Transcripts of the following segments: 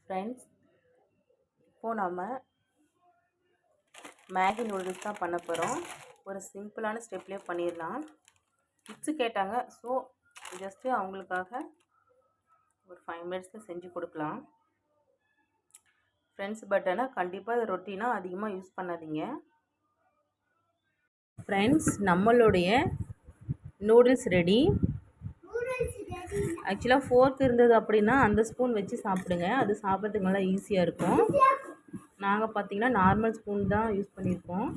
Friends, இப்போது நம்ம Maggi noodles தான் பண்ண போகிறோம். ஒரு சிம்பிளான ஸ்டெப்லேயே பண்ணிடலாம். கிட்ஸு கேட்டாங்க, ஸோ ஜஸ்ட்டு அவங்களுக்காக ஒரு 5 மினிட்ஸில் செஞ்சு கொடுக்கலாம் ஃப்ரெண்ட்ஸ். பட் ஆனால் கண்டிப்பாக இது ரொட்டீனாக அதிகமாக யூஸ் பண்ணாதீங்க ஃப்ரெண்ட்ஸ். நம்மளுடைய நூடுல்ஸ் ரெடி. ஆக்சுவலாக ஃபோர்க் இருந்தது அப்படின்னா அந்த ஸ்பூன் வச்சு சாப்பிடுங்க, அது சாப்பிட்றதுக்கு நல்லா ஈஸியாக இருக்கும். நாங்கள் பார்த்தீங்கன்னா நார்மல் ஸ்பூன் தான் யூஸ் பண்ணியிருக்கோம்.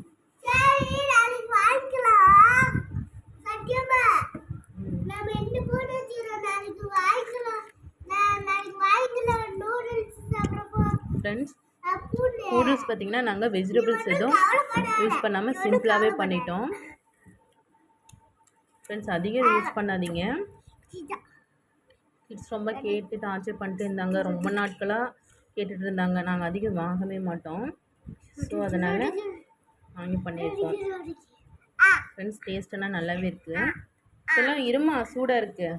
ஃப்ரெண்ட்ஸ், நூடுல்ஸ் பார்த்தீங்கன்னா நாங்கள் வெஜிடபிள்ஸ் எதுவும் யூஸ் பண்ணாமல் சிம்பிளாகவே பண்ணிட்டோம் ஃப்ரெண்ட்ஸ். அதிகம் யூஸ் பண்ணாதீங்க. கிட்ஸ் ரொம்ப கேட்டு டார்ச்சர் பண்ணிட்டு இருந்தாங்க, ரொம்ப நாட்களாக கேட்டுட்டு இருந்தாங்க. நாங்கள் அதிகம் வாங்கவே மாட்டோம், ஸோ அதனால் வாங்கி பண்ணியிருக்கோம் ஃப்ரெண்ட்ஸ். டேஸ்ட்டெல்லாம் நல்லாவே இருக்குது. இதெல்லாம் இருமா சூடாக இருக்குது.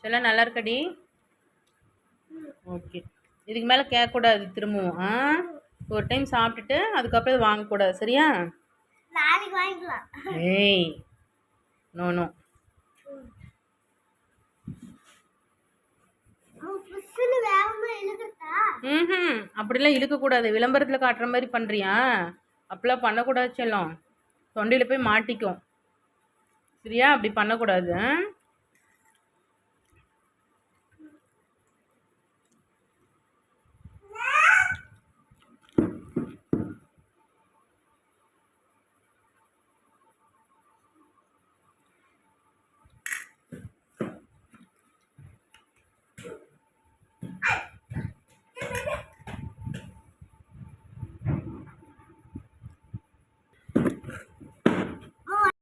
எல்லாம் நல்லா இருக்கடி. ஓகே, இதுக்கு மேலே கேட்கக்கூடாது திரும்பவும். ஒரு டைம் சாப்பிட்டுட்டு அதுக்கப்புறம் வாங்கக்கூடாது, சரியா? ஏய் நோ நோ. அப்படிலாம் இழுக்கக்கூடாது. விளம்பரத்தில் காட்டுற மாதிரி பண்ணுறியா? அப்படிலாம் பண்ணக்கூடாது செல்லம். தொண்டையில் போய் மாட்டிக்கும், சரியா? அப்படி பண்ணக்கூடாது.